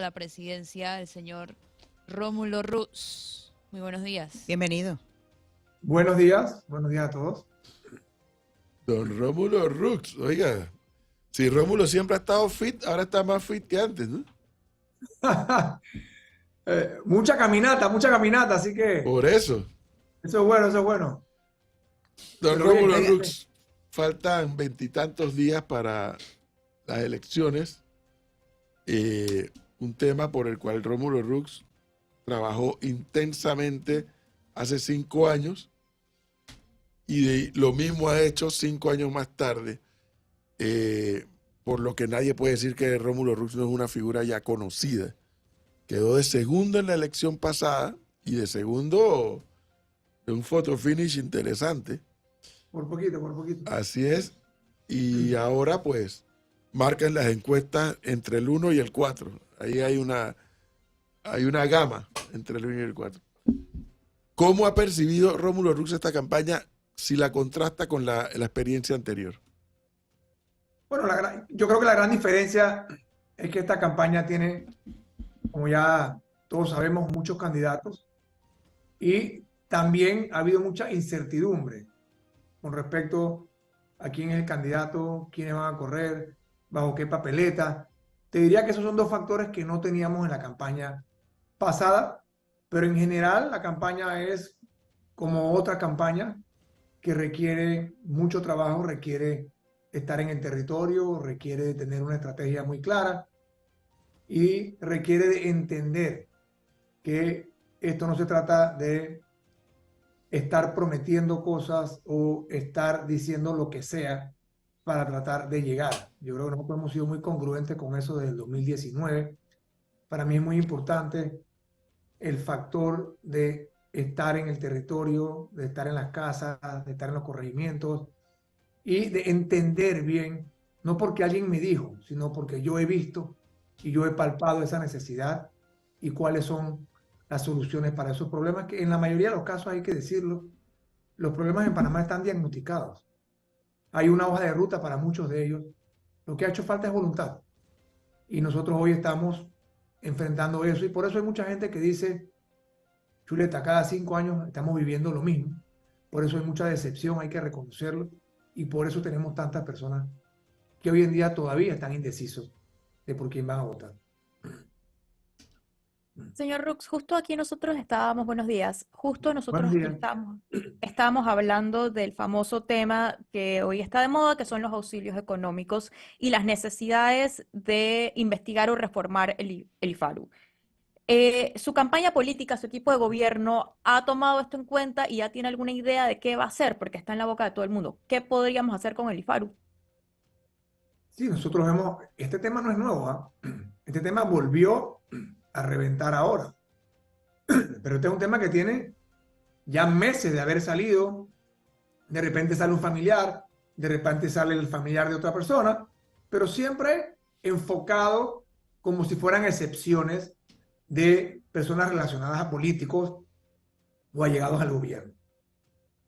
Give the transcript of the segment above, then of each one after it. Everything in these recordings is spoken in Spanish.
a la presidencia, el señor Rómulo Rux. Muy buenos días. Bienvenido. Buenos días a todos. Don Rómulo Rux, oiga, si Rómulo siempre ha estado fit, ahora está más fit que antes, ¿no? Mucha caminata, así que Por eso. eso es bueno, eso es bueno. Don Pero Rómulo bien, Rux, faltan 20 días para las elecciones. Un tema por el cual Rómulo Rux trabajó intensamente hace 5 años y lo mismo ha hecho 5 años más tarde. Por lo que nadie puede decir que Rómulo Rux no es una figura ya conocida. Quedó de segundo en la elección pasada y de segundo de un photo finish interesante. Por poquito. Así es. Y ahora pues marcan las encuestas entre el 1 y el 4. Ahí hay una gama entre el 1 y el 4. ¿Cómo ha percibido Rómulo Rux esta campaña si la contrasta con la experiencia anterior? Bueno, yo creo que la gran diferencia es que esta campaña tiene, como ya todos sabemos, muchos candidatos y también ha habido mucha incertidumbre con respecto a quién es el candidato, quiénes van a correr, bajo qué papeleta. Te diría que esos son dos factores que no teníamos en la campaña pasada, pero en general la campaña es como otra campaña que requiere mucho trabajo, requiere estar en el territorio, requiere tener una estrategia muy clara y requiere de entender que esto no se trata de estar prometiendo cosas o estar diciendo lo que sea para tratar de llegar. Yo creo que nosotros hemos sido muy congruentes con eso desde el 2019. Para mí es muy importante el factor de estar en el territorio, de estar en las casas, de estar en los corregimientos y de entender bien, no porque alguien me dijo, sino porque yo he visto y yo he palpado esa necesidad y cuáles son las soluciones para esos problemas, que en la mayoría de los casos hay que decirlo, los problemas en Panamá están diagnosticados. Hay una hoja de ruta para muchos de ellos. Lo que ha hecho falta es voluntad. Y nosotros hoy estamos enfrentando eso. Y por eso hay mucha gente que dice, Chuleta, cada 5 años estamos viviendo lo mismo. Por eso hay mucha decepción, hay que reconocerlo. Y por eso tenemos tantas personas que hoy en día todavía están indecisos de por quién van a votar. Señor Rux, justo aquí nosotros estábamos, buenos días, justo nosotros Buenos aquí días. estábamos hablando del famoso tema que hoy está de moda, que son los auxilios económicos y las necesidades de investigar o reformar el IFARU. Su campaña política, su equipo de gobierno ha tomado esto en cuenta y ya tiene alguna idea de qué va a hacer, porque está en la boca de todo el mundo. ¿Qué podríamos hacer con el IFARU? Sí, nosotros vemos, este tema no es nuevo, ¿ah? Este tema volvió a reventar ahora. Pero este es un tema que tiene ya meses de haber salido. De repente sale un familiar, de repente sale el familiar de otra persona, pero siempre enfocado como si fueran excepciones de personas relacionadas a políticos o allegados al gobierno.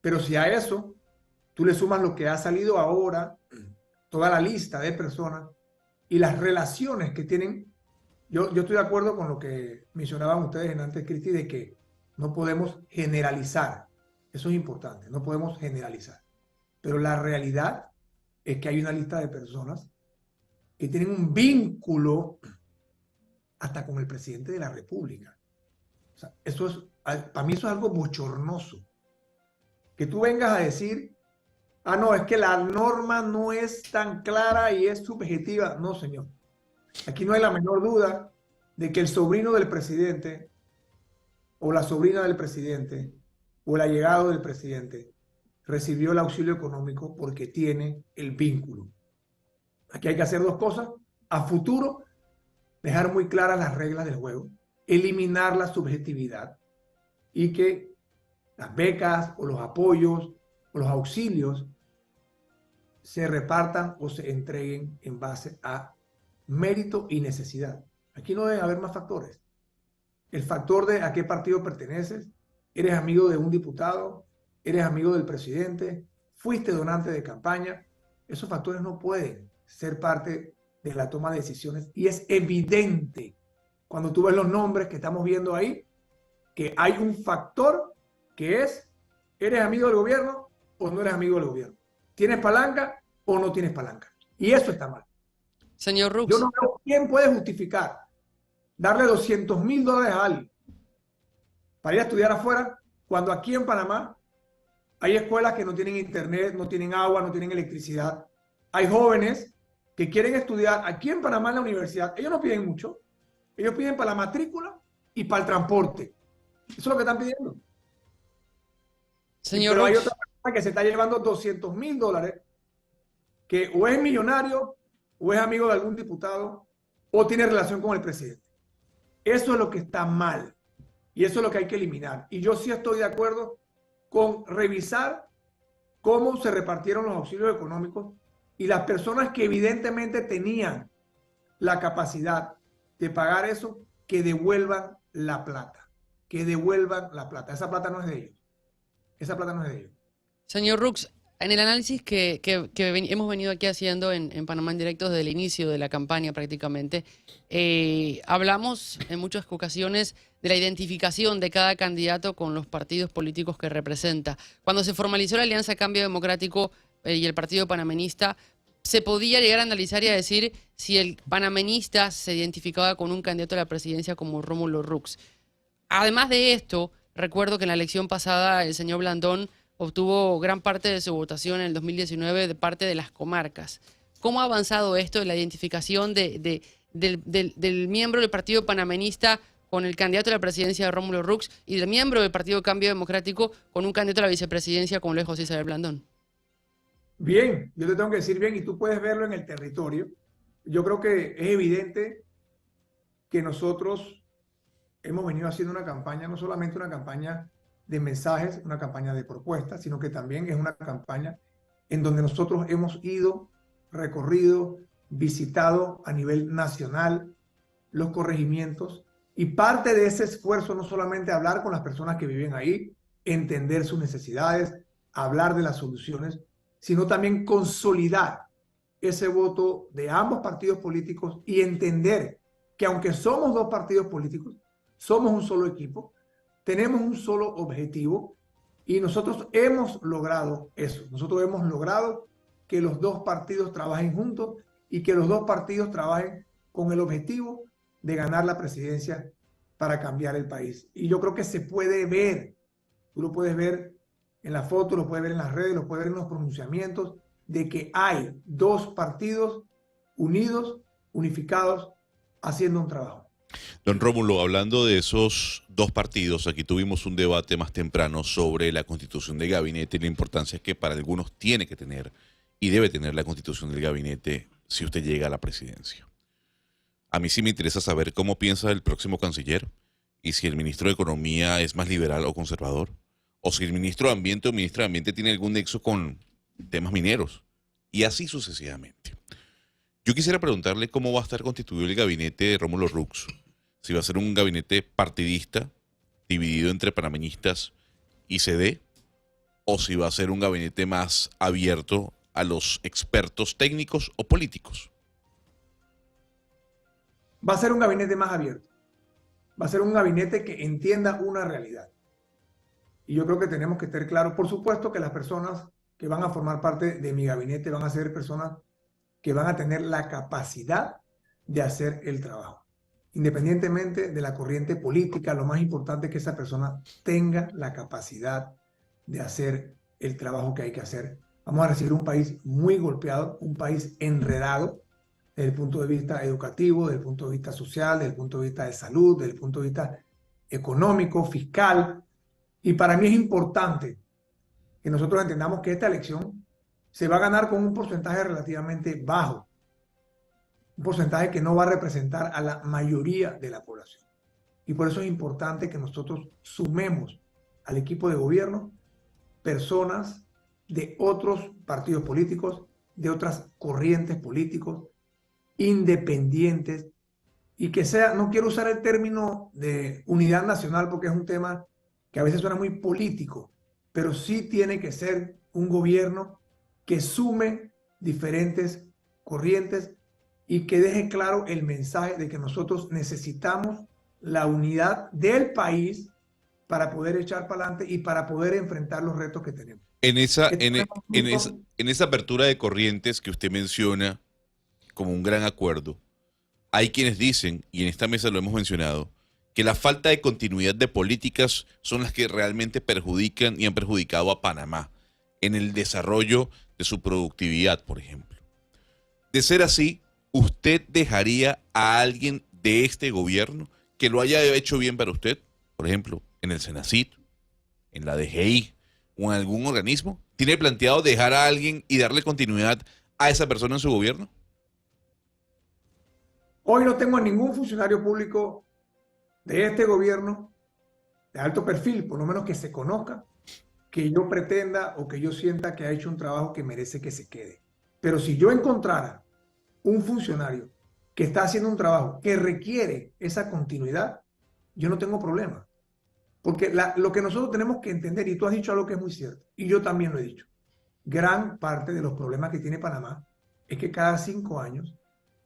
Pero si a eso tú le sumas lo que ha salido ahora, toda la lista de personas y las relaciones que tienen, yo estoy de acuerdo con lo que mencionaban ustedes en antes, Cristi, de que no podemos generalizar. Eso es importante, no podemos generalizar. Pero la realidad es que hay una lista de personas que tienen un vínculo hasta con el presidente de la República. O sea, eso es, para mí eso es algo bochornoso. Que tú vengas a decir, ah, no, es que la norma no es tan clara y es subjetiva. No, señor. Aquí no hay la menor duda de que el sobrino del presidente o la sobrina del presidente o el allegado del presidente recibió el auxilio económico porque tiene el vínculo. Aquí hay que hacer dos cosas. A futuro, dejar muy claras las reglas del juego, eliminar la subjetividad y que las becas o los apoyos o los auxilios se repartan o se entreguen en base a mérito y necesidad. Aquí no deben haber más factores. El factor de a qué partido perteneces, eres amigo de un diputado, eres amigo del presidente, fuiste donante de campaña, esos factores no pueden ser parte de la toma de decisiones y es evidente cuando tú ves los nombres que estamos viendo ahí, que hay un factor que es, ¿eres amigo del gobierno o no eres amigo del gobierno? ¿Tienes palanca o no tienes palanca? Y eso está mal. Señor Rux. Yo no veo quién puede justificar darle $200,000 a alguien para ir a estudiar afuera, cuando aquí en Panamá hay escuelas que no tienen internet, no tienen agua, no tienen electricidad. Hay jóvenes que quieren estudiar aquí en Panamá en la universidad. Ellos no piden mucho. Ellos piden para la matrícula y para el transporte. Eso es lo que están pidiendo. Señor Pero hay Rux. otra persona que se está llevando $200,000, que o es millonario, o es amigo de algún diputado, o tiene relación con el presidente. Eso es lo que está mal. Y eso es lo que hay que eliminar. Y yo sí estoy de acuerdo con revisar cómo se repartieron los auxilios económicos y las personas que evidentemente tenían la capacidad de pagar eso, que devuelvan la plata. Que devuelvan la plata. Esa plata no es de ellos. Esa plata no es de ellos. Señor Rux, en el análisis que hemos venido aquí haciendo en Panamá en Directo desde el inicio de la campaña prácticamente, hablamos en muchas ocasiones de la identificación de cada candidato con los partidos políticos que representa. Cuando se formalizó la Alianza Cambio Democrático y el Partido Panameñista, se podía llegar a analizar y a decir si el panameñista se identificaba con un candidato a la presidencia como Rómulo Rux. Además de esto, recuerdo que en la elección pasada el señor Blandón obtuvo gran parte de su votación en el 2019 de parte de las comarcas. ¿Cómo ha avanzado esto de la identificación del miembro del Partido Panameñista con el candidato a la presidencia de Rómulo Rux y del miembro del Partido Cambio Democrático con un candidato a la vicepresidencia como lo es José Isabel Blandón? Bien, yo te tengo que decir bien, y tú puedes verlo en el territorio. Yo creo que es evidente que nosotros hemos venido haciendo una campaña, no solamente una campaña de mensajes, una campaña de propuestas, sino que también es una campaña en donde nosotros hemos ido, recorrido, visitado a nivel nacional los corregimientos, y parte de ese esfuerzo no solamente hablar con las personas que viven ahí, entender sus necesidades, hablar de las soluciones, sino también consolidar ese voto de ambos partidos políticos y entender que aunque somos dos partidos políticos, somos un solo equipo, tenemos un solo objetivo y nosotros hemos logrado eso. Nosotros hemos logrado que los dos partidos trabajen juntos y que los dos partidos trabajen con el objetivo de ganar la presidencia para cambiar el país. Y yo creo que se puede ver, tú lo puedes ver en la foto, lo puedes ver en las redes, lo puedes ver en los pronunciamientos, de que hay dos partidos unidos, unificados, haciendo un trabajo. Don Rómulo, hablando de esos dos partidos, aquí tuvimos un debate más temprano sobre la constitución del gabinete y la importancia que para algunos tiene que tener y debe tener la constitución del gabinete si usted llega a la presidencia. A mí sí me interesa saber cómo piensa el próximo canciller y si el ministro de Economía es más liberal o conservador, o si el ministro de Ambiente o ministra de Ambiente tiene algún nexo con temas mineros, y así sucesivamente. Yo quisiera preguntarle cómo va a estar constituido el gabinete de Rómulo Rux, si va a ser un gabinete partidista, dividido entre panameñistas y CD, o si va a ser un gabinete más abierto a los expertos técnicos o políticos. Va a ser un gabinete más abierto. Va a ser un gabinete que entienda una realidad. Y yo creo que tenemos que estar claros. Por supuesto que las personas que van a formar parte de mi gabinete van a ser personas que van a tener la capacidad de hacer el trabajo. Independientemente de la corriente política, lo más importante es que esa persona tenga la capacidad de hacer el trabajo que hay que hacer. Vamos a recibir un país muy golpeado, un país enredado desde el punto de vista educativo, desde el punto de vista social, desde el punto de vista de salud, desde el punto de vista económico, fiscal. Y para mí es importante que nosotros entendamos que esta elección se va a ganar con un porcentaje relativamente bajo, un porcentaje que no va a representar a la mayoría de la población. Y por eso es importante que nosotros sumemos al equipo de gobierno personas de otros partidos políticos, de otras corrientes políticos, independientes, y que sea, no quiero usar el término de unidad nacional porque es un tema que a veces suena muy político, pero sí tiene que ser un gobierno que sume diferentes corrientes y que deje claro el mensaje de que nosotros necesitamos la unidad del país para poder echar para adelante y para poder enfrentar los retos que tenemos. En esa, Que en, e- tenemos en mucho- esa, en esa apertura de corrientes que usted menciona como un gran acuerdo, hay quienes dicen, y en esta mesa lo hemos mencionado, que la falta de continuidad de políticas son las que realmente perjudican y han perjudicado a Panamá en el desarrollo de su productividad, por ejemplo. De ser así, ¿usted dejaría a alguien de este gobierno que lo haya hecho bien para usted? Por ejemplo, en el Senacid, en la DGI o en algún organismo. ¿Tiene planteado dejar a alguien y darle continuidad a esa persona en su gobierno? Hoy no tengo a ningún funcionario público de este gobierno de alto perfil, por lo menos que se conozca, que yo pretenda o que yo sienta que ha hecho un trabajo que merece que se quede. Pero si yo encontrara un funcionario que está haciendo un trabajo que requiere esa continuidad, yo no tengo problema. Porque lo que nosotros tenemos que entender, y tú has dicho algo que es muy cierto, y yo también lo he dicho, gran parte de los problemas que tiene Panamá es que cada 5 años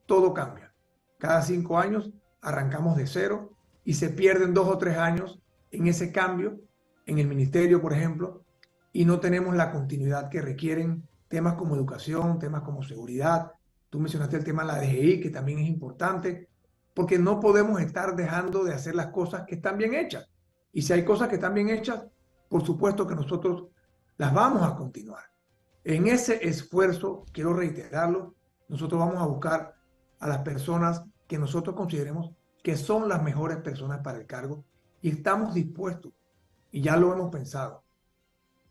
todo cambia. Cada 5 años arrancamos de cero y se pierden 2 o 3 años en ese cambio, en el ministerio, por ejemplo, y no tenemos la continuidad que requieren temas como educación, temas como seguridad. Tú mencionaste el tema de la DGI, que también es importante, porque no podemos estar dejando de hacer las cosas que están bien hechas. Y si hay cosas que están bien hechas, por supuesto que nosotros las vamos a continuar. En ese esfuerzo, quiero reiterarlo, nosotros vamos a buscar a las personas que nosotros consideremos que son las mejores personas para el cargo y estamos dispuestos, y ya lo hemos pensado,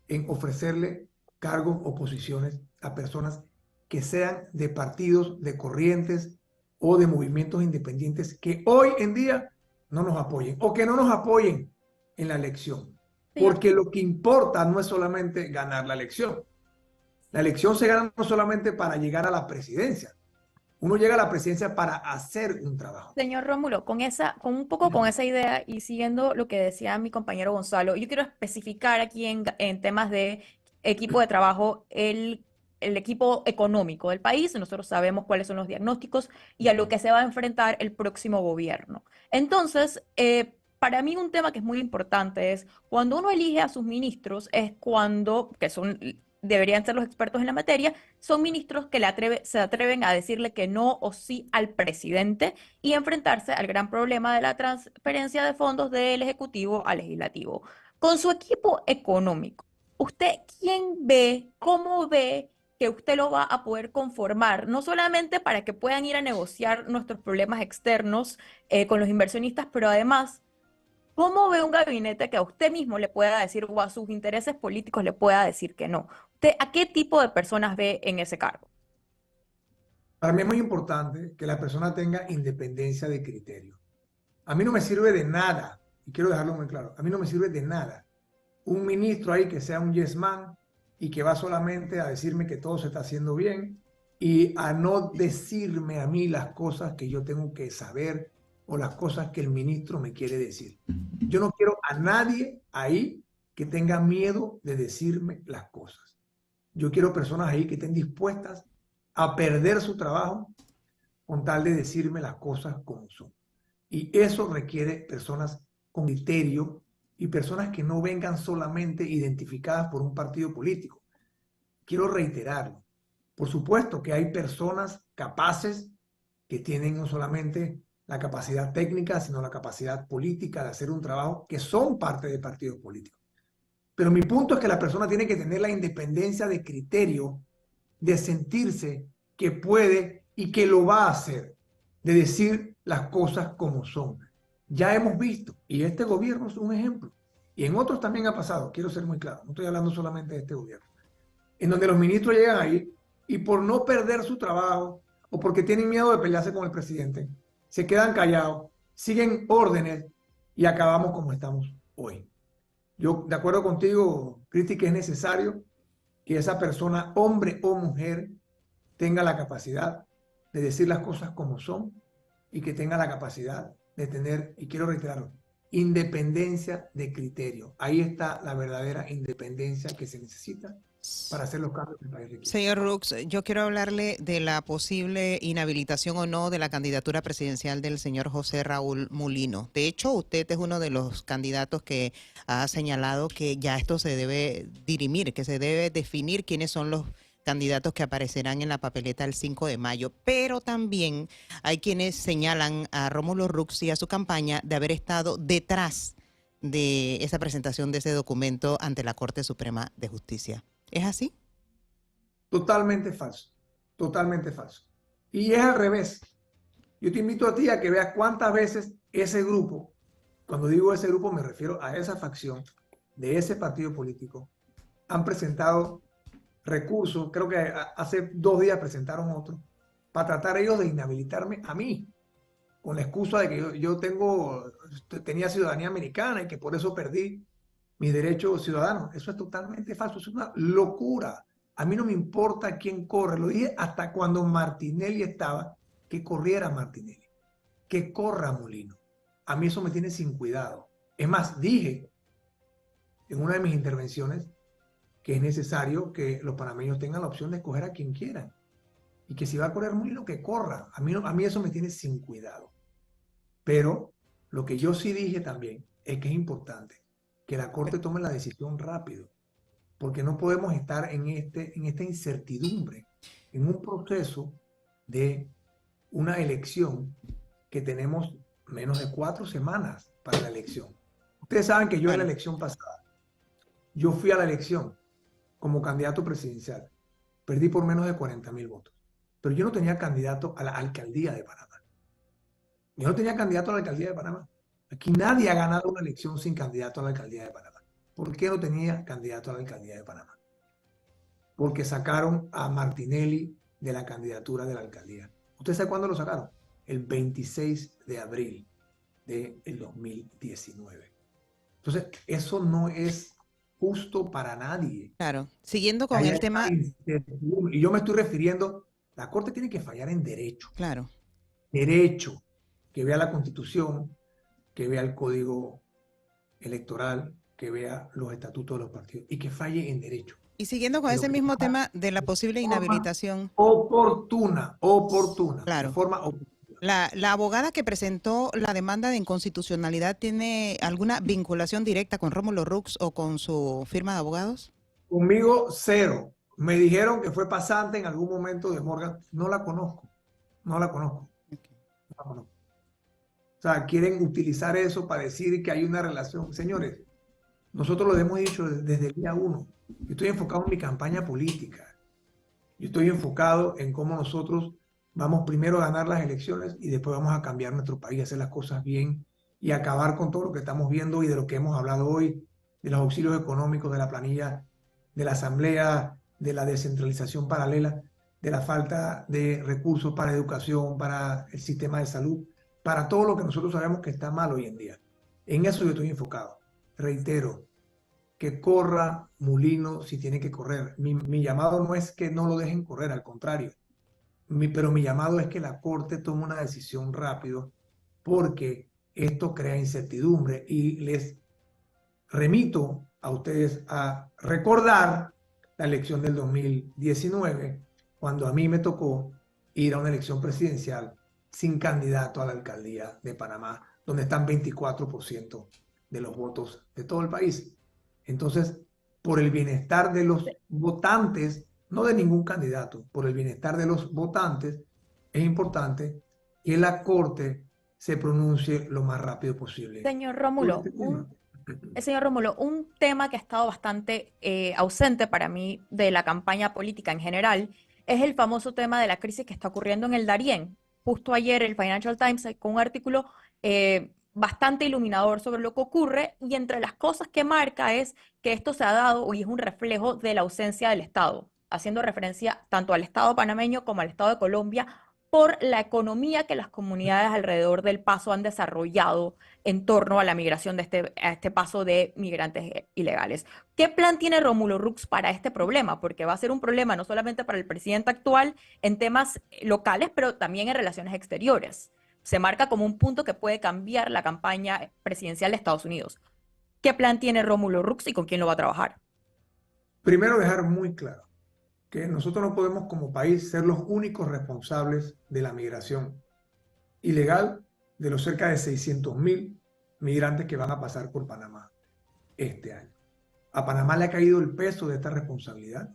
en ofrecerle cargos o posiciones a personas que sean de partidos, de corrientes o de movimientos independientes que hoy en día no nos apoyen o que no nos apoyen en la elección. Porque lo que importa no es solamente ganar la elección. La elección se gana no solamente para llegar a la presidencia. Uno llega a la presidencia para hacer un trabajo. Señor Rómulo, con esa idea y siguiendo lo que decía mi compañero Gonzalo, yo quiero especificar aquí en temas de equipo de trabajo el equipo económico del país. Nosotros sabemos cuáles son los diagnósticos y a lo que se va a enfrentar el próximo gobierno. Entonces, para mí un tema que es muy importante es cuando uno elige a sus ministros, deberían ser los expertos en la materia, son ministros que se atreven a decirle que no o sí al presidente y enfrentarse al gran problema de la transferencia de fondos del Ejecutivo al Legislativo. Con su equipo económico, ¿usted cómo ve que usted lo va a poder conformar? No solamente para que puedan ir a negociar nuestros problemas externos con los inversionistas, pero además, ¿cómo ve un gabinete que a usted mismo le pueda decir o a sus intereses políticos le pueda decir que no? ¿Usted a qué tipo de personas ve en ese cargo? Para mí es muy importante que la persona tenga independencia de criterio. A mí no me sirve de nada, y quiero dejarlo muy claro, a mí no me sirve de nada un ministro ahí que sea un yes man y que va solamente a decirme que todo se está haciendo bien y a no decirme a mí las cosas que yo tengo que saber o las cosas que el ministro me quiere decir. Yo no quiero a nadie ahí que tenga miedo de decirme las cosas. Yo quiero personas ahí que estén dispuestas a perder su trabajo con tal de decirme las cosas como son. Y eso requiere personas con criterio y personas que no vengan solamente identificadas por un partido político. Quiero reiterarlo. Por supuesto que hay personas capaces que tienen no solamente la capacidad técnica, sino la capacidad política de hacer un trabajo que son parte de partidos políticos. Pero mi punto es que la persona tiene que tener la independencia de criterio, de sentirse que puede y que lo va a hacer, de decir las cosas como son. Ya hemos visto, y este gobierno es un ejemplo, y en otros también ha pasado, quiero ser muy claro, no estoy hablando solamente de este gobierno, en donde los ministros llegan ahí y por no perder su trabajo o porque tienen miedo de pelearse con el presidente, se quedan callados, siguen órdenes y acabamos como estamos hoy. Yo, de acuerdo contigo, Cristi, que es necesario que esa persona, hombre o mujer, tenga la capacidad de decir las cosas como son y que tenga la capacidad de tener, y quiero reiterarlo, independencia de criterio. Ahí está la verdadera independencia que se necesita para hacer los cambios que el país requiere. Señor Rux, yo quiero hablarle de la posible inhabilitación o no de la candidatura presidencial del señor José Raúl Mulino. De hecho, usted es uno de los candidatos que ha señalado que ya esto se debe dirimir, que se debe definir quiénes son los candidatos que aparecerán en la papeleta el 5 de mayo. Pero también hay quienes señalan a Rómulo Rux y a su campaña de haber estado detrás de esa presentación de ese documento ante la Corte Suprema de Justicia. ¿Es así? Totalmente falso, totalmente falso. Y es al revés. Yo te invito a ti a que veas cuántas veces ese grupo, cuando digo ese grupo me refiero a esa facción de ese partido político, han presentado recursos, creo que hace 2 días presentaron otro, para tratar ellos de inhabilitarme a mí, con la excusa de que yo tenía ciudadanía americana y que por eso perdí mis derechos ciudadanos. Eso es totalmente falso, es una locura. A mí no me importa quién corre, lo dije hasta cuando Martinelli estaba, que corriera Martinelli, que corra Mulino. A mí eso me tiene sin cuidado. Es más, dije en una de mis intervenciones que es necesario que los panameños tengan la opción de escoger a quien quieran. Y que si va a correr Mulino, que corra. A mí eso me tiene sin cuidado. Pero lo que yo sí dije también es que es importante que la Corte tome la decisión rápido, porque no podemos estar en esta incertidumbre, en un proceso de una elección que tenemos menos de 4 semanas para la elección. Ustedes saben que yo en la elección pasada, yo fui a la elección como candidato presidencial, perdí por menos de 40.000 votos, pero yo no tenía candidato a la alcaldía de Panamá. Yo no tenía candidato a la alcaldía de Panamá. Aquí nadie ha ganado una elección sin candidato a la alcaldía de Panamá. ¿Por qué no tenía candidato a la alcaldía de Panamá? Porque sacaron a Martinelli de la candidatura de la alcaldía. ¿Usted sabe cuándo lo sacaron? El 26 de abril del 2019. Entonces, eso no es justo para nadie. Claro, siguiendo con Ahí el hay tema, una incertidumbre. Y yo me estoy refiriendo, la Corte tiene que fallar en derecho. claro. Derecho, que vea la Constitución, que vea el Código Electoral, que vea los estatutos de los partidos y que falle en derecho. Y siguiendo con Lo ese que mismo pasa tema de la posible forma inhabilitación, oportuna, Claro. de forma oportuna. la abogada que presentó la demanda de inconstitucionalidad, ¿tiene alguna vinculación directa con Rómulo Rux o con su firma de abogados? Conmigo, cero. Me dijeron que fue pasante en algún momento de Morgan. No la conozco. No la conozco. No la conozco. O sea, quieren utilizar eso para decir que hay una relación. Señores, nosotros lo hemos dicho desde el día 1. Yo estoy enfocado en mi campaña política. Yo estoy enfocado en cómo nosotros vamos primero a ganar las elecciones y después vamos a cambiar nuestro país, hacer las cosas bien y acabar con todo lo que estamos viendo y de lo que hemos hablado hoy, de los auxilios económicos, de la planilla, de la asamblea, de la descentralización paralela, de la falta de recursos para educación, para el sistema de salud, para todo lo que nosotros sabemos que está mal hoy en día. En eso yo estoy enfocado. Reitero, que corra Mulino si tiene que correr. Mi llamado no es que no lo dejen correr, al contrario. Pero mi llamado es que la Corte tome una decisión rápido porque esto crea incertidumbre y les remito a ustedes a recordar la elección del 2019, cuando a mí me tocó ir a una elección presidencial sin candidato a la alcaldía de Panamá, donde están 24% de los votos de todo el país. Entonces, por el bienestar de los votantes, no de ningún candidato, por el bienestar de los votantes, es importante que la Corte se pronuncie lo más rápido posible. Señor Rómulo, señor Rómulo, un tema que ha estado bastante ausente para mí de la campaña política en general es el famoso tema de la crisis que está ocurriendo en el Darién. Justo ayer el Financial Times sacó un artículo bastante iluminador sobre lo que ocurre y entre las cosas que marca es que esto se ha dado y es un reflejo de la ausencia del Estado, haciendo referencia tanto al Estado panameño como al Estado de Colombia por la economía que las comunidades alrededor del Paso han desarrollado en torno a la migración de este paso de migrantes ilegales. ¿Qué plan tiene Rómulo Rux para este problema? Porque va a ser un problema no solamente para el presidente actual en temas locales, pero también en relaciones exteriores. Se marca como un punto que puede cambiar la campaña presidencial de Estados Unidos. ¿Qué plan tiene Rómulo Rux y con quién lo va a trabajar? Primero, dejar muy claro que nosotros no podemos como país ser los únicos responsables de la migración ilegal de los cerca de 600.000 migrantes que van a pasar por Panamá este año. A Panamá le ha caído el peso de esta responsabilidad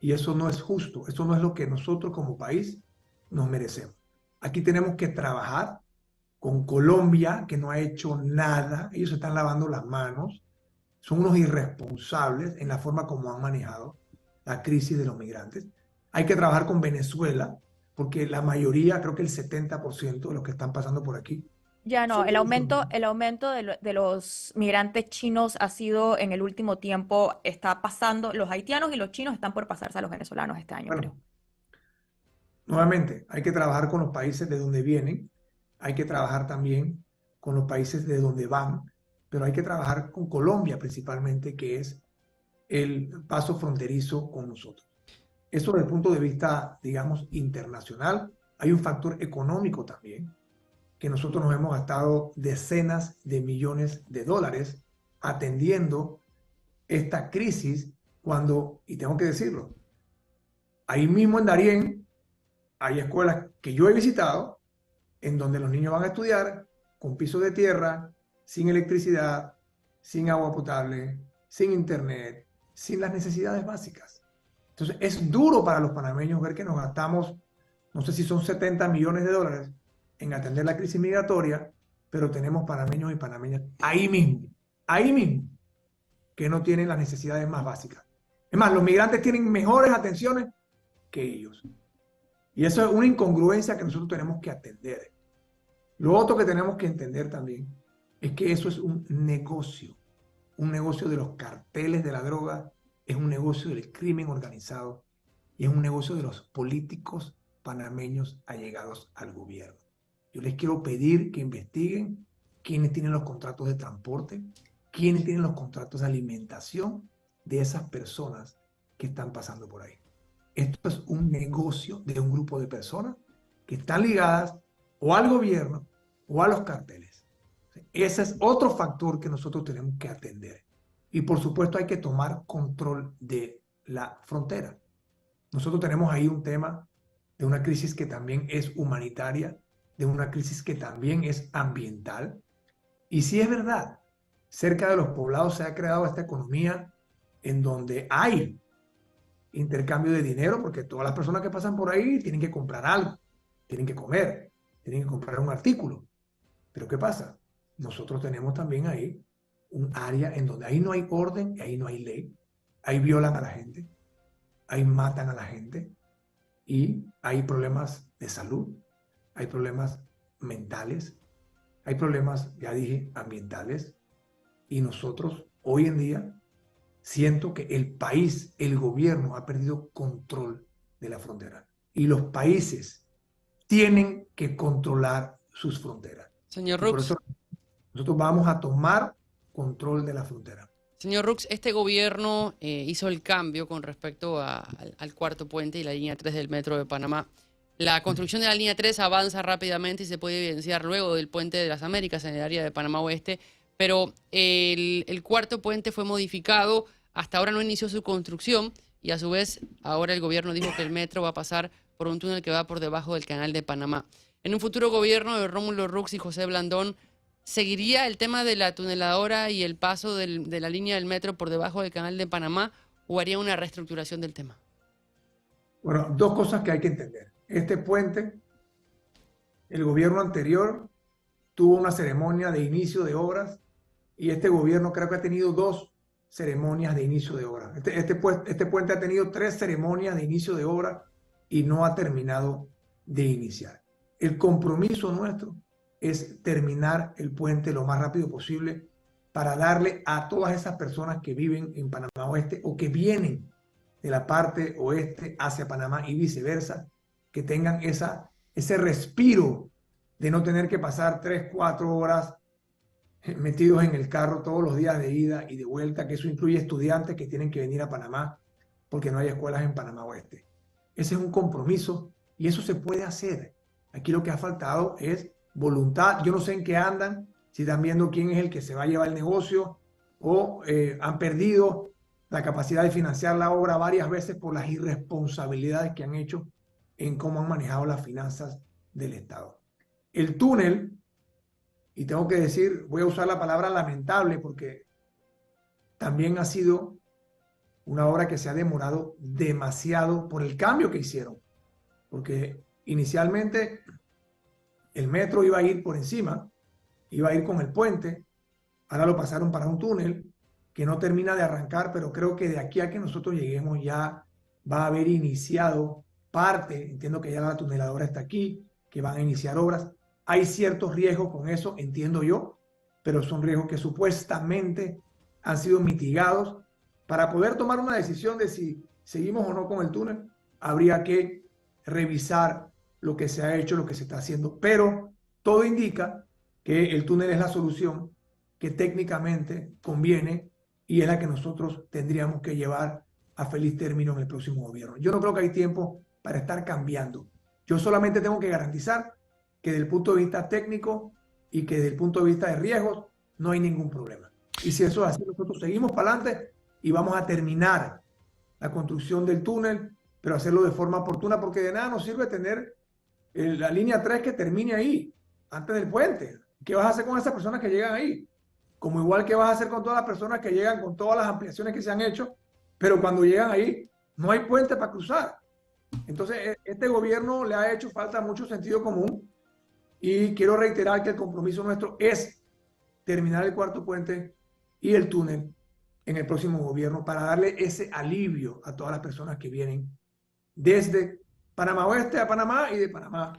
y eso no es justo, eso no es lo que nosotros como país nos merecemos. Aquí tenemos que trabajar con Colombia, que no ha hecho nada, ellos se están lavando las manos, son unos irresponsables en la forma como han manejado la crisis de los migrantes. Hay que trabajar con Venezuela, porque la mayoría, creo que el 70% de los que están pasando por aquí. Ya no, son el aumento venezolanos. de los migrantes chinos ha sido en el último tiempo, está pasando, los haitianos y los chinos están por pasarse a los venezolanos este año, creo. Bueno, nuevamente, hay que trabajar con los países de donde vienen, hay que trabajar también con los países de donde van, pero hay que trabajar con Colombia principalmente, que es el paso fronterizo con nosotros. Eso desde el punto de vista, digamos, internacional. Hay un factor económico también, que nosotros nos hemos gastado decenas de millones de dólares atendiendo esta crisis cuando, y tengo que decirlo, ahí mismo en Darién hay escuelas que yo he visitado en donde los niños van a estudiar con pisos de tierra, sin electricidad, sin agua potable, sin internet, sin las necesidades básicas. Entonces es duro para los panameños ver que nos gastamos, no sé si son 70 millones de dólares en atender la crisis migratoria, pero tenemos panameños y panameñas ahí mismo, que no tienen las necesidades más básicas. Es más, los migrantes tienen mejores atenciones que ellos. Y eso es una incongruencia que nosotros tenemos que atender. Lo otro que tenemos que entender también es que eso es un negocio de los carteles de la droga, es un negocio del crimen organizado y es un negocio de los políticos panameños allegados al gobierno. Yo les quiero pedir que investiguen quiénes tienen los contratos de transporte, quiénes tienen los contratos de alimentación de esas personas que están pasando por ahí. Esto es un negocio de un grupo de personas que están ligadas o al gobierno o a los carteles. Ese es otro factor que nosotros tenemos que atender. Y por supuesto hay que tomar control de la frontera. Nosotros tenemos ahí un tema de una crisis que también es humanitaria, de una crisis que también es ambiental. Y sí es verdad, cerca de los poblados se ha creado esta economía en donde hay intercambio de dinero, porque todas las personas que pasan por ahí tienen que comprar algo, tienen que comer, tienen que comprar un artículo. Pero ¿qué pasa? Nosotros tenemos también ahí un área en donde ahí no hay orden, ahí no hay ley, ahí violan a la gente, ahí matan a la gente y hay problemas de salud, hay problemas mentales, hay problemas, ya dije, ambientales, y nosotros hoy en día siento que el país, el gobierno ha perdido control de la frontera y los países tienen que controlar sus fronteras. Señor Y por Rux. eso nosotros vamos a tomar control de la frontera. Señor Rux, este gobierno hizo el cambio con respecto al cuarto puente y la línea 3 del Metro de Panamá. La construcción de la línea 3 avanza rápidamente y se puede evidenciar luego del puente de las Américas en el área de Panamá Oeste, pero el cuarto puente fue modificado, hasta ahora no inició su construcción y a su vez ahora el gobierno dijo que el metro va a pasar por un túnel que va por debajo del canal de Panamá. En un futuro gobierno de Rómulo Rux y José Blandón, ¿seguiría el tema de la tuneladora y el paso de la línea del metro por debajo del canal de Panamá o haría una reestructuración del tema? Bueno, dos cosas que hay que entender. Este puente, el gobierno anterior tuvo una ceremonia de inicio de obras y este gobierno creo que ha tenido 2 ceremonias de inicio de obra. Este puente ha tenido 3 ceremonias de inicio de obra y no ha terminado de iniciar. El compromiso nuestro es terminar el puente lo más rápido posible para darle a todas esas personas que viven en Panamá Oeste o que vienen de la parte oeste hacia Panamá y viceversa, que tengan ese respiro de no tener que pasar 3, 4 horas metidos en el carro todos los días de ida y de vuelta, que eso incluye estudiantes que tienen que venir a Panamá porque no hay escuelas en Panamá Oeste. Ese es un compromiso y eso se puede hacer. Aquí lo que ha faltado es voluntad. Yo no sé en qué andan, si están viendo quién es el que se va a llevar el negocio o han perdido la capacidad de financiar la obra varias veces por las irresponsabilidades que han hecho en cómo han manejado las finanzas del Estado. El túnel, y tengo que decir, voy a usar la palabra lamentable porque también ha sido una obra que se ha demorado demasiado por el cambio que hicieron, porque inicialmente el metro iba a ir por encima, iba a ir con el puente, ahora lo pasaron para un túnel que no termina de arrancar, pero creo que de aquí a que nosotros lleguemos ya va a haber iniciado parte, entiendo que ya la tuneladora está aquí, que van a iniciar obras. Hay ciertos riesgos con eso, entiendo yo, pero son riesgos que supuestamente han sido mitigados. Para poder tomar una decisión de si seguimos o no con el túnel, habría que revisar lo que se ha hecho, lo que se está haciendo, pero todo indica que el túnel es la solución que técnicamente conviene y es la que nosotros tendríamos que llevar a feliz término en el próximo gobierno. Yo no creo que hay tiempo para estar cambiando. Yo solamente tengo que garantizar que desde el punto de vista técnico y que desde el punto de vista de riesgos no hay ningún problema. Y si eso es así, nosotros seguimos para adelante y vamos a terminar la construcción del túnel, pero hacerlo de forma oportuna, porque de nada nos sirve tener la línea 3 que termine ahí, antes del puente. ¿Qué vas a hacer con esas personas que llegan ahí? Como igual que vas a hacer con todas las personas que llegan con todas las ampliaciones que se han hecho, pero cuando llegan ahí no hay puente para cruzar. Entonces, este gobierno le ha hecho falta mucho sentido común y quiero reiterar que el compromiso nuestro es terminar el cuarto puente y el túnel en el próximo gobierno para darle ese alivio a todas las personas que vienen desde Panamá Oeste a Panamá y de Panamá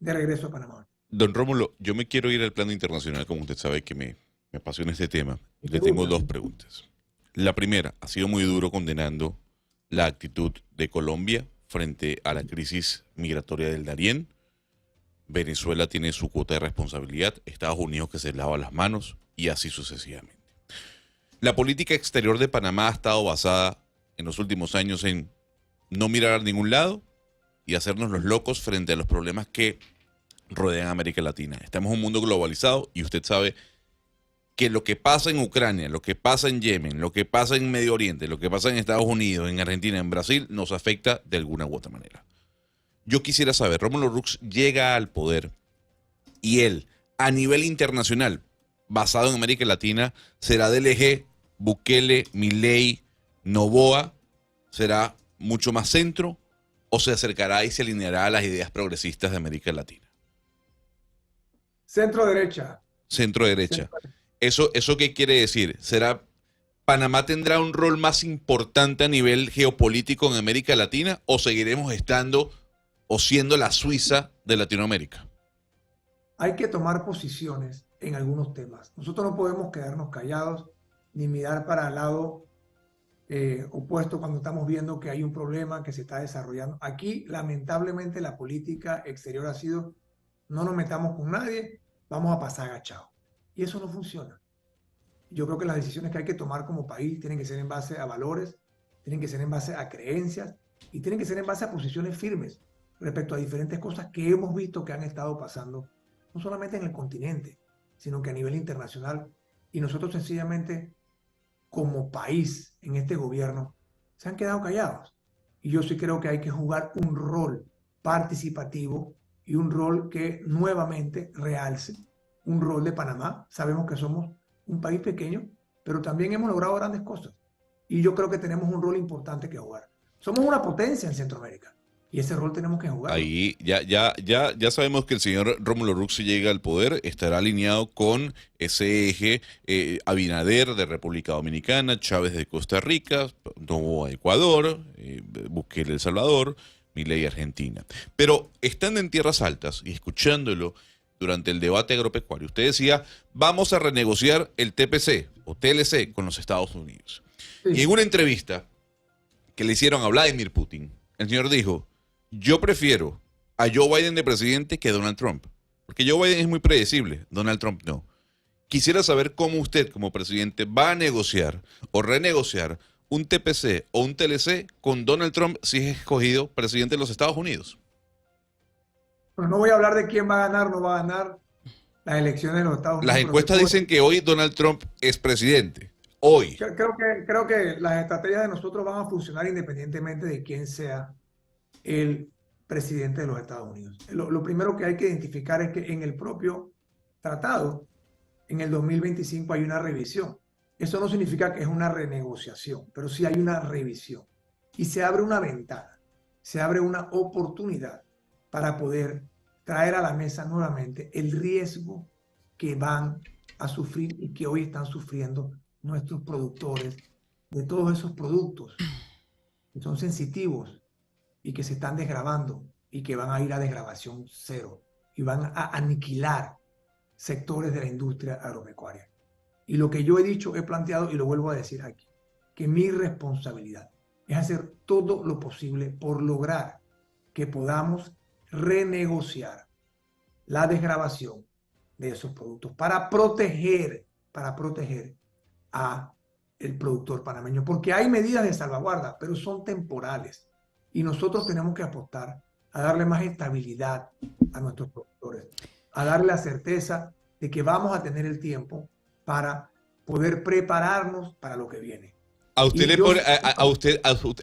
de regreso a Panamá. Don Rómulo, yo me quiero ir al plano internacional, como usted sabe que me apasiona este tema. Le tengo dos preguntas. La primera, ha sido muy duro condenando la actitud de Colombia frente a la crisis migratoria del Darién. Venezuela tiene su cuota de responsabilidad, Estados Unidos que se lava las manos y así sucesivamente. La política exterior de Panamá ha estado basada en los últimos años en no mirar a ningún lado y hacernos los locos frente a los problemas que rodean a América Latina. Estamos en un mundo globalizado y usted sabe que lo que pasa en Ucrania, lo que pasa en Yemen, lo que pasa en Medio Oriente, lo que pasa en Estados Unidos, en Argentina, en Brasil, nos afecta de alguna u otra manera. Yo quisiera saber, Rómulo Rux llega al poder y él, a nivel internacional, basado en América Latina, será del eje Bukele, Milei, Noboa, será mucho más centro o se acercará y se alineará a las ideas progresistas de América Latina. Centro derecha. Centro derecha. ¿Eso qué quiere decir? ¿Será Panamá tendrá un rol más importante a nivel geopolítico en América Latina o seguiremos estando o siendo la Suiza de Latinoamérica? Hay que tomar posiciones en algunos temas. Nosotros no podemos quedarnos callados ni mirar para el lado opuesto cuando estamos viendo que hay un problema que se está desarrollando. Aquí, lamentablemente, la política exterior ha sido no nos metamos con nadie, vamos a pasar agachados. Y eso no funciona. Yo creo que las decisiones que hay que tomar como país tienen que ser en base a valores, tienen que ser en base a creencias y tienen que ser en base a posiciones firmes respecto a diferentes cosas que hemos visto que han estado pasando, no solamente en el continente, sino que a nivel internacional. Y nosotros sencillamente, como país, en este gobierno, se han quedado callados. Y yo sí creo que hay que jugar un rol participativo y un rol que nuevamente realce un rol de Panamá. Sabemos que somos un país pequeño, pero también hemos logrado grandes cosas. Y yo creo que tenemos un rol importante que jugar. Somos una potencia en Centroamérica y ese rol tenemos que jugar. Ahí ya sabemos que el señor Rómulo Rux, si llega al poder, estará alineado con ese eje Abinader de República Dominicana, Chávez de Costa Rica, Noboa de Ecuador, Bukele de El Salvador, Milei Argentina. Pero estando en tierras altas y escuchándolo durante el debate agropecuario, usted decía, vamos a renegociar el TPC o TLC con los Estados Unidos. Sí. Y en una entrevista que le hicieron a Vladimir Putin, el señor dijo, yo prefiero a Joe Biden de presidente que a Donald Trump, porque Joe Biden es muy predecible, Donald Trump no. Quisiera saber cómo usted como presidente va a negociar o renegociar un TPC o un TLC con Donald Trump si es escogido presidente de los Estados Unidos. Bueno, no voy a hablar de quién va a ganar, no va a ganar las elecciones de los Estados Unidos. Las encuestas dicen que hoy Donald Trump es presidente. hoy. Creo que las estrategias de nosotros van a funcionar independientemente de quién sea el presidente de los Estados Unidos. Lo primero que hay que identificar es que en el propio tratado, en el 2025 hay una revisión. Eso no significa que es una renegociación, pero sí hay una revisión. Y se abre una ventana, se abre una oportunidad para poder traer a la mesa nuevamente el riesgo que van a sufrir y que hoy están sufriendo nuestros productores de todos esos productos que son sensitivos y que se están desgravando y que van a ir a desgravación cero y van a aniquilar sectores de la industria agropecuaria. Y lo que yo he dicho, he planteado y lo vuelvo a decir aquí, que mi responsabilidad es hacer todo lo posible por lograr que podamos renegociar la desgravación de esos productos para proteger a el productor panameño, porque hay medidas de salvaguarda, pero son temporales y nosotros tenemos que apostar a darle más estabilidad a nuestros productores, a darle la certeza de que vamos a tener el tiempo para poder prepararnos para lo que viene. ¿A usted, Y yo-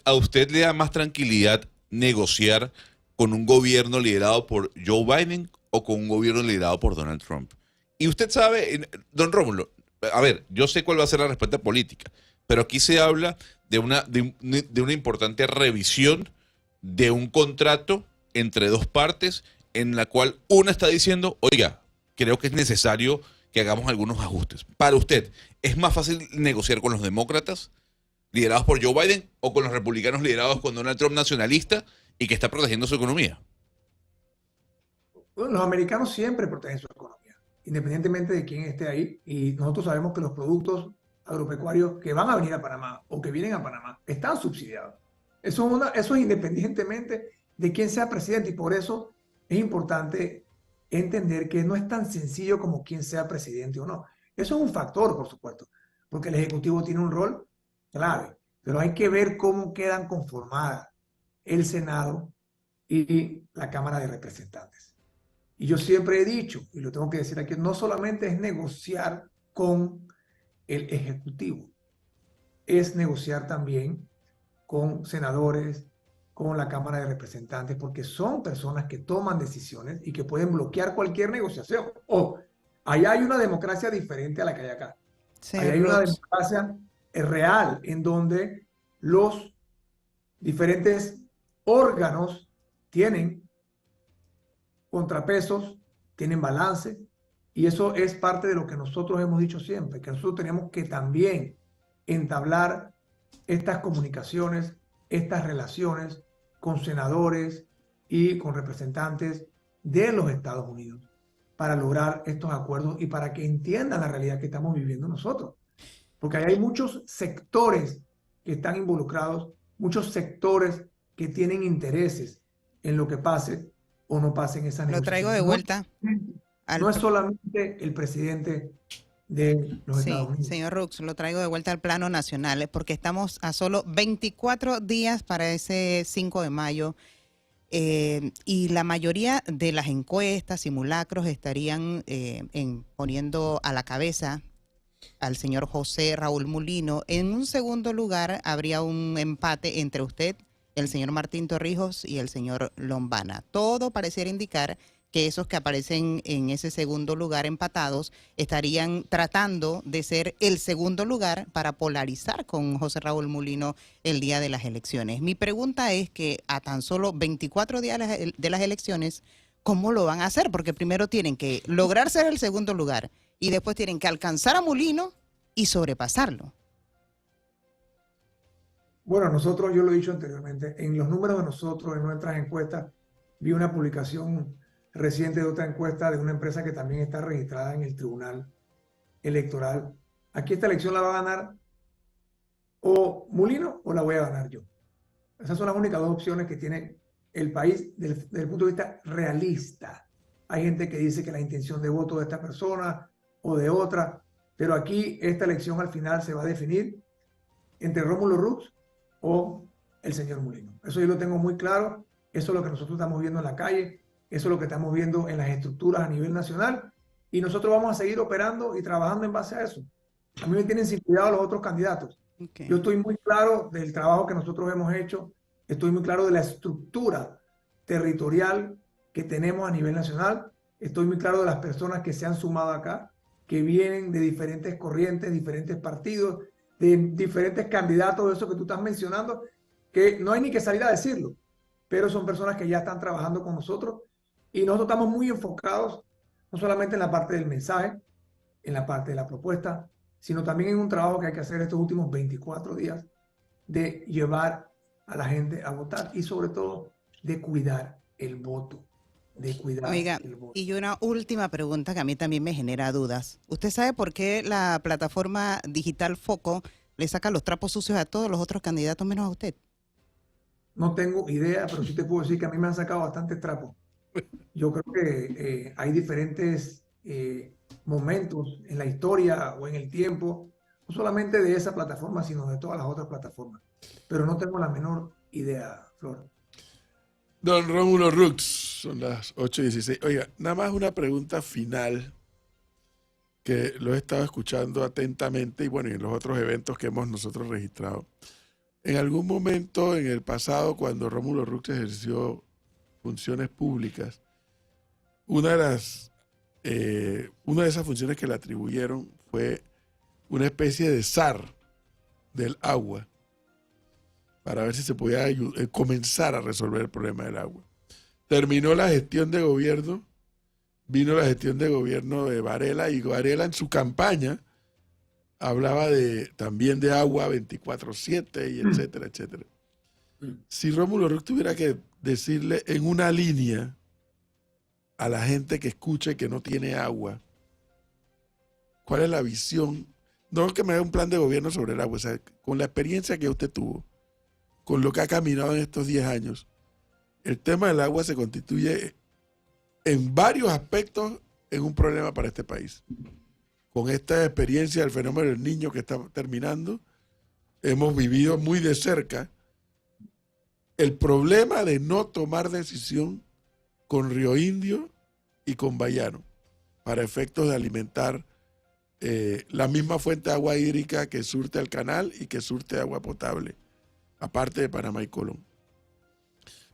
a usted le da más tranquilidad negociar con un gobierno liderado por Joe Biden o con un gobierno liderado por Donald Trump? Y usted sabe, don Rómulo, a ver, yo sé cuál va a ser la respuesta política, pero aquí se habla de una importante revisión de un contrato entre dos partes en la cual una está diciendo, oiga, creo que es necesario que hagamos algunos ajustes. Para usted, ¿es más fácil negociar con los demócratas liderados por Joe Biden o con los republicanos liderados con Donald Trump nacionalista y que está protegiendo su economía? Bueno, los americanos siempre protegen su economía, independientemente de quién esté ahí. Y nosotros sabemos que los productos agropecuarios que van a venir a Panamá o que vienen a Panamá están subsidiados. Eso es independientemente de quién sea presidente. Y por eso es importante entender que no es tan sencillo como quién sea presidente o no. Eso es un factor, por supuesto, porque el Ejecutivo tiene un rol clave. Pero hay que ver cómo quedan conformadas el Senado y la Cámara de Representantes. Y yo siempre he dicho, y lo tengo que decir aquí, no solamente es negociar con el Ejecutivo, es negociar también con senadores, con la Cámara de Representantes, porque son personas que toman decisiones y que pueden bloquear cualquier negociación. O allá hay una democracia diferente a la que hay acá. Allá hay una democracia real en donde los diferentes órganos tienen contrapesos, tienen balance, y eso es parte de lo que nosotros hemos dicho siempre, que nosotros tenemos que también entablar estas comunicaciones, estas relaciones con senadores y con representantes de los Estados Unidos para lograr estos acuerdos y para que entiendan la realidad que estamos viviendo nosotros. Porque hay muchos sectores que están involucrados, muchos sectores que tienen intereses en lo que pase o no pase en esa negociación. Lo traigo de vuelta. No es solamente el presidente de los Estados Unidos. Señor Rux, lo traigo de vuelta al plano nacional, porque estamos a solo 24 días para ese 5 de mayo y la mayoría de las encuestas, simulacros, estarían poniendo a la cabeza al señor José Raúl Mulino. En un segundo lugar, habría un empate entre usted, el señor Martín Torrijos y el señor Lombana. Todo pareciera indicar que esos que aparecen en ese segundo lugar empatados estarían tratando de ser el segundo lugar para polarizar con José Raúl Mulino el día de las elecciones. Mi pregunta es que a tan solo 24 días de las elecciones, ¿cómo lo van a hacer? Porque primero tienen que lograr ser el segundo lugar y después tienen que alcanzar a Mulino y sobrepasarlo. Bueno, nosotros, yo lo he dicho anteriormente, en los números de nosotros, en nuestras encuestas, vi una publicación reciente de otra encuesta de una empresa que también está registrada en el Tribunal Electoral. Aquí esta elección la va a ganar o Mulino o la voy a ganar yo. Esas son las únicas dos opciones que tiene el país desde el punto de vista realista. Hay gente que dice que la intención de voto de esta persona o de otra, pero aquí esta elección al final se va a definir entre Rómulo Rux o el señor Mulino. Eso yo lo tengo muy claro, eso es lo que nosotros estamos viendo en la calle, eso es lo que estamos viendo en las estructuras a nivel nacional y nosotros vamos a seguir operando y trabajando en base a eso. A mí me tienen sin cuidado los otros candidatos. Ok. Yo estoy muy claro del trabajo que nosotros hemos hecho, estoy muy claro de la estructura territorial que tenemos a nivel nacional, estoy muy claro de las personas que se han sumado acá, que vienen de diferentes corrientes, diferentes partidos, de diferentes candidatos, de eso que tú estás mencionando, que no hay ni que salir a decirlo, pero son personas que ya están trabajando con nosotros y nosotros estamos muy enfocados no solamente en la parte del mensaje, en la parte de la propuesta, sino también en un trabajo que hay que hacer estos últimos 24 días de llevar a la gente a votar y sobre todo de cuidar el voto, de cuidar Oiga, el voto. y una última pregunta que a mí también me genera dudas. ¿Usted sabe por qué la plataforma digital Foco le saca los trapos sucios a todos los otros candidatos menos a usted? No tengo idea, pero sí te puedo decir que a mí me han sacado bastantes trapos. Yo creo que hay diferentes momentos en la historia o en el tiempo, no solamente de esa plataforma, sino de todas las otras plataformas. Pero no tengo la menor idea, Flor. Don Rómulo Rux, son las 8:16. Oiga, nada más una pregunta final que lo he estado escuchando atentamente y bueno, y en los otros eventos que hemos nosotros registrado. En algún momento en el pasado, cuando Rómulo Rux ejerció funciones públicas, una de esas funciones que le atribuyeron fue una especie de zar del agua para ver si se podía comenzar a resolver el problema del agua. Terminó la gestión de gobierno, vino la gestión de gobierno de Varela y Varela en su campaña hablaba también de agua 24/7 y etcétera, etcétera. Si Rómulo Rux tuviera que decirle en una línea a la gente que escucha y que no tiene agua, ¿cuál es la visión? No que me dé un plan de gobierno sobre el agua, o sea, con la experiencia que usted tuvo, con lo que ha caminado en estos 10 años, el tema del agua se constituye en varios aspectos en un problema para este país. Con esta experiencia del fenómeno del niño que está terminando, hemos vivido muy de cerca el problema de no tomar decisión con Río Indio y con Bayano para efectos de alimentar la misma fuente de agua hídrica que surte al canal y que surte agua potable, aparte de Panamá y Colón.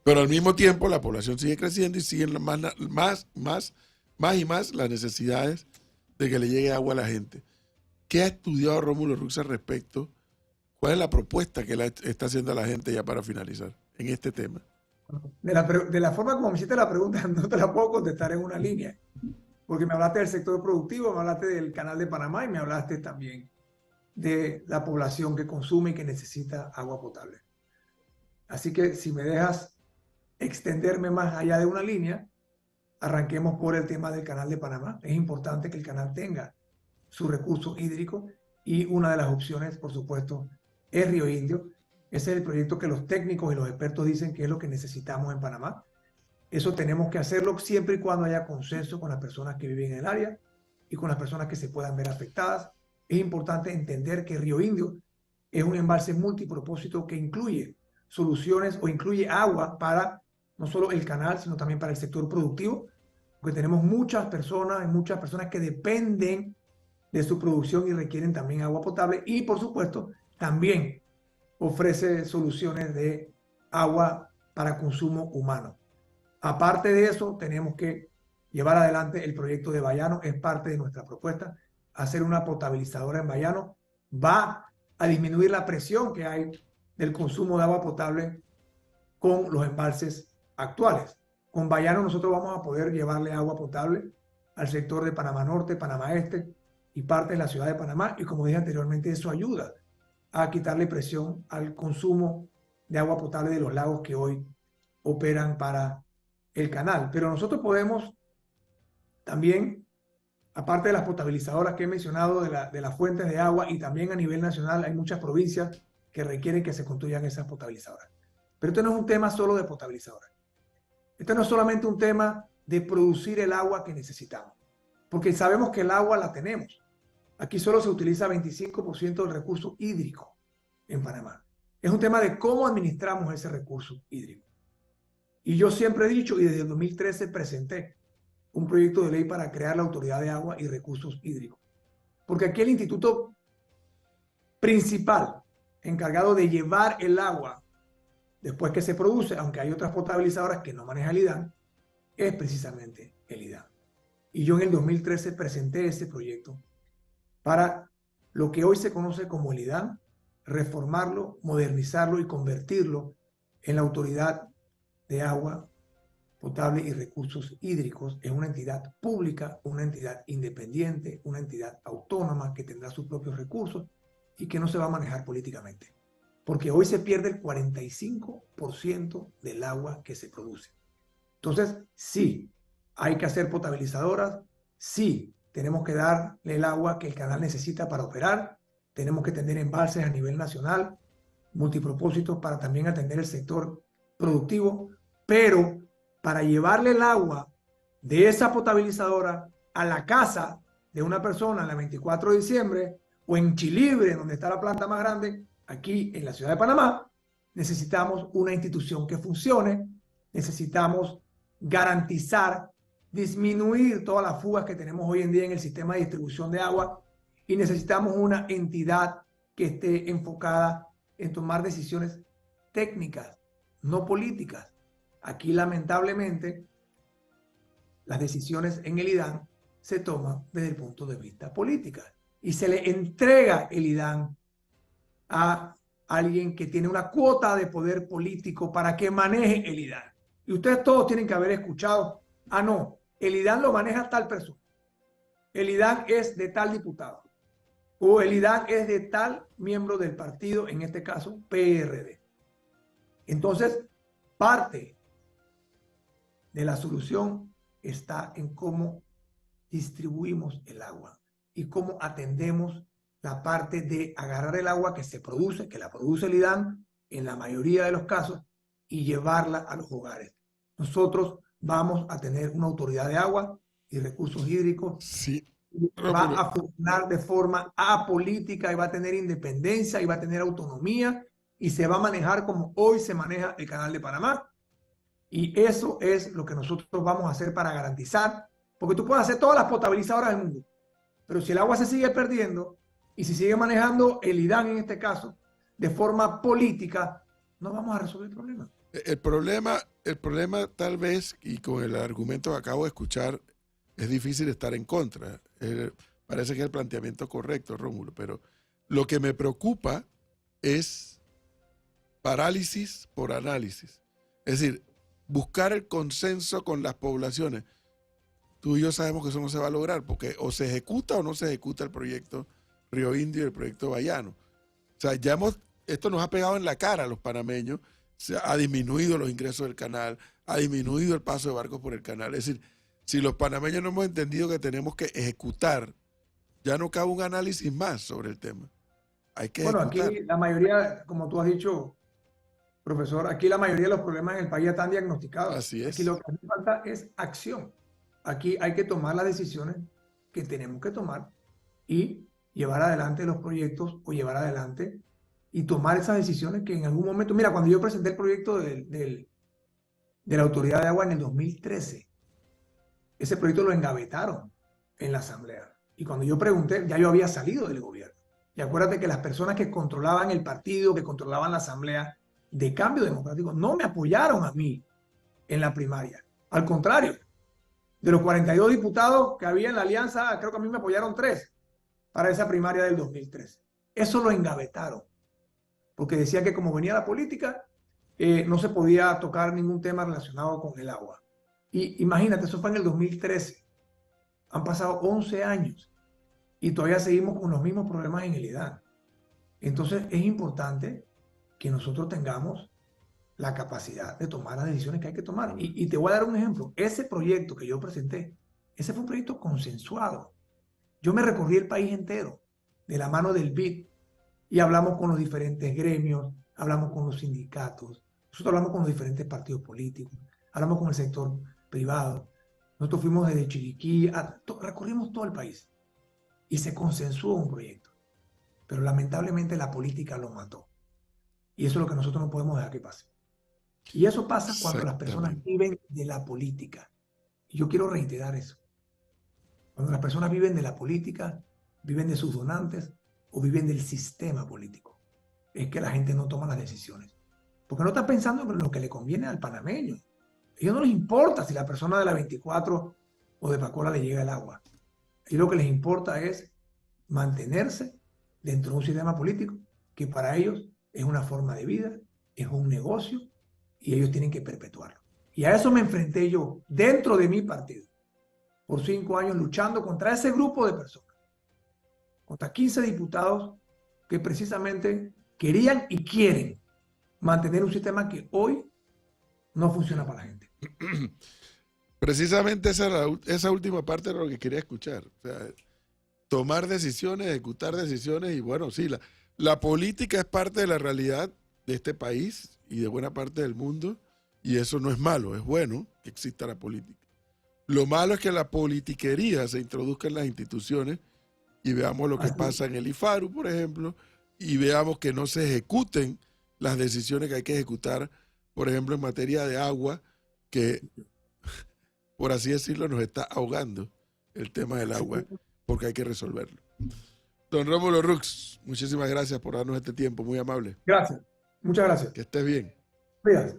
Pero al mismo tiempo la población sigue creciendo y siguen más y más las necesidades de que le llegue agua a la gente. ¿Qué ha estudiado Rómulo Rux al respecto? ¿Cuál es la propuesta que le está haciendo a la gente ya para finalizar en este tema? De la forma como me hiciste la pregunta, no te la puedo contestar en una línea, porque me hablaste del sector productivo, me hablaste del canal de Panamá y me hablaste también de la población que consume y que necesita agua potable. Así que si me dejas extenderme más allá de una línea, arranquemos por el tema del canal de Panamá. Es importante que el canal tenga su recurso hídrico y una de las opciones, por supuesto, es Río Indio. Ese es el proyecto que los técnicos y los expertos dicen que es lo que necesitamos en Panamá. Eso tenemos que hacerlo siempre y cuando haya consenso con las personas que viven en el área y con las personas que se puedan ver afectadas. Es importante entender que Río Indio es un embalse multipropósito que incluye soluciones o incluye agua para no solo el canal, sino también para el sector productivo, porque tenemos muchas personas que dependen de su producción y requieren también agua potable y, por supuesto, también ofrece soluciones de agua para consumo humano. Aparte de eso, tenemos que llevar adelante el proyecto de Bayano, es parte de nuestra propuesta. Hacer una potabilizadora en Bayano va a disminuir la presión que hay del consumo de agua potable con los embalses actuales. Con Bayano nosotros vamos a poder llevarle agua potable al sector de Panamá Norte, Panamá Este y parte de la ciudad de Panamá. Y como dije anteriormente, eso ayuda a quitarle presión al consumo de agua potable de los lagos que hoy operan para el canal. Pero nosotros podemos también, aparte de las potabilizadoras que he mencionado, de las fuentes de agua, y también a nivel nacional hay muchas provincias que requieren que se construyan esas potabilizadoras. Pero esto no es un tema solo de potabilizadoras. Esto no es solamente un tema de producir el agua que necesitamos, porque sabemos que el agua la tenemos. Aquí solo se utiliza 25% del recurso hídrico en Panamá. Es un tema de cómo administramos ese recurso hídrico. Y yo siempre he dicho, y desde el 2013 presenté un proyecto de ley para crear la Autoridad de Agua y Recursos Hídricos. Porque aquí el Instituto principal encargado de llevar el agua después que se produce, aunque hay otras potabilizadoras que no maneja el IDAN, es precisamente el IDAN. Y yo en el 2013 presenté ese proyecto para lo que hoy se conoce como el IDAN, reformarlo, modernizarlo y convertirlo en la Autoridad de Agua Potable y Recursos Hídricos, en una entidad pública, una entidad independiente, una entidad autónoma que tendrá sus propios recursos y que no se va a manejar políticamente. Porque hoy se pierde el 45% del agua que se produce. Entonces, sí, hay que hacer potabilizadoras, sí, tenemos que darle el agua que el canal necesita para operar, tenemos que tener embalses a nivel nacional, multipropósitos para también atender el sector productivo, pero para llevarle el agua de esa potabilizadora a la casa de una persona en la 24 de diciembre o en Chilibre, donde está la planta más grande, aquí en la ciudad de Panamá, necesitamos una institución que funcione, necesitamos garantizar, disminuir todas las fugas que tenemos hoy en día en el sistema de distribución de agua y necesitamos una entidad que esté enfocada en tomar decisiones técnicas, no políticas. Aquí, lamentablemente, las decisiones en el IDAN se toman desde el punto de vista político y se le entrega el IDAN a alguien que tiene una cuota de poder político para que maneje el IDAN. Y ustedes todos tienen que haber escuchado, no, el IDAN lo maneja tal persona, el IDAN es de tal diputado, o el IDAN es de tal miembro del partido, en este caso PRD. Entonces, parte de la solución está en cómo distribuimos el agua y cómo atendemos la parte de agarrar el agua que se produce, que la produce el IDAN en la mayoría de los casos, y llevarla a los hogares. Nosotros vamos a tener una autoridad de agua y recursos hídricos. Sí. Va a funcionar de forma apolítica y va a tener independencia y va a tener autonomía y se va a manejar como hoy se maneja el Canal de Panamá. Y eso es lo que nosotros vamos a hacer para garantizar, porque tú puedes hacer todas las potabilizadoras del mundo, pero si el agua se sigue perdiendo y si sigue manejando el IDAN en este caso de forma política, no vamos a resolver el problema. El problema tal vez, y con el argumento que acabo de escuchar, es difícil estar en contra. Parece que es el planteamiento correcto, Rómulo, pero lo que me preocupa es parálisis por análisis. Es decir, buscar el consenso con las poblaciones. Tú y yo sabemos que eso no se va a lograr, porque o se ejecuta o no se ejecuta el proyecto Río Indio y el proyecto Bayano. O sea, esto nos ha pegado en la cara a los panameños, se ha disminuido los ingresos del canal, ha disminuido el paso de barcos por el canal. Es decir, si los panameños no hemos entendido que tenemos que ejecutar, ya no cabe un análisis más sobre el tema. Hay que ejecutar. Bueno, aquí la mayoría, como tú has dicho, profesor, aquí la mayoría de los problemas en el país ya están diagnosticados. Así es. Aquí lo que hace falta es acción. Aquí hay que tomar las decisiones que tenemos que tomar y llevar adelante los proyectos o llevar adelante y tomar esas decisiones que en algún momento... Mira, cuando yo presenté el proyecto de la Autoridad de Agua en el 2013, ese proyecto lo engavetaron en la Asamblea. Y cuando yo pregunté, ya yo había salido del gobierno. Y acuérdate que las personas que controlaban el partido, que controlaban la Asamblea de Cambio Democrático, no me apoyaron a mí en la primaria. Al contrario, de los 42 diputados que había en la alianza, creo que a mí me apoyaron 3 para esa primaria del 2013. Eso lo engavetaron, porque decía que como venía la política, no se podía tocar ningún tema relacionado con el agua. Y imagínate, eso fue en el 2013. Han pasado 11 años y todavía seguimos con los mismos problemas en el IDAN. Entonces es importante que nosotros tengamos la capacidad de tomar las decisiones que hay que tomar. Y te voy a dar un ejemplo. Ese proyecto que yo presenté, ese fue un proyecto consensuado. Yo me recorrí el país entero de la mano del BID y hablamos con los diferentes gremios, hablamos con los sindicatos, nosotros hablamos con los diferentes partidos políticos, hablamos con el sector privado. Nosotros fuimos desde Chiriquí, recorrimos todo el país y se consensuó un proyecto. Pero lamentablemente la política lo mató. Y eso es lo que nosotros no podemos dejar que pase. Y eso pasa cuando las personas viven de la política. Y yo quiero reiterar eso. Cuando las personas viven de la política, viven de sus donantes, o viven del sistema político. Es que la gente no toma las decisiones. Porque no está pensando en lo que le conviene al panameño. A ellos no les importa si la persona de la 24 o de Pacola le llega el agua. A ellos lo que les importa es mantenerse dentro de un sistema político que para ellos es una forma de vida, es un negocio y ellos tienen que perpetuarlo. Y a eso me enfrenté yo dentro de mi partido por 5 años luchando contra ese grupo de personas, contra 15 diputados que precisamente querían y quieren mantener un sistema que hoy no funciona para la gente. Precisamente esa última parte era lo que quería escuchar. O sea, tomar decisiones, ejecutar decisiones y bueno, sí, la política es parte de la realidad de este país y de buena parte del mundo y eso no es malo, es bueno que exista la política. Lo malo es que la politiquería se introduzca en las instituciones y veamos lo que pasa en el IFARU, por ejemplo, y veamos que no se ejecuten las decisiones que hay que ejecutar, por ejemplo, en materia de agua, que, por así decirlo, nos está ahogando el tema del agua, porque hay que resolverlo. Don Rómulo Rux, muchísimas gracias por darnos este tiempo, muy amable. Gracias, muchas gracias. Que estés bien. Cuídate.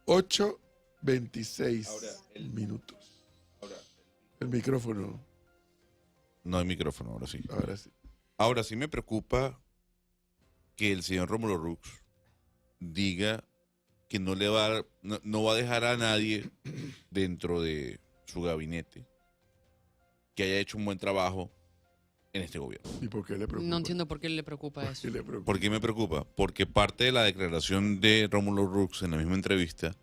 8:26 minutos. El micrófono. No hay micrófono, ahora sí. Ahora sí. Ahora sí me preocupa que el señor Rómulo Rux diga que no va a dejar a nadie dentro de su gabinete que haya hecho un buen trabajo en este gobierno. ¿Y por qué le preocupa? No entiendo por qué le preocupa ¿Por eso. qué le preocupa? ¿Por qué me preocupa? Porque parte de la declaración de Rómulo Rux en la misma entrevista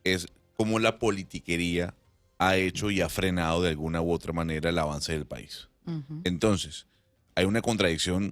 es cómo la politiquería ha hecho y ha frenado de alguna u otra manera el avance del país. Ujú. Entonces, hay una contradicción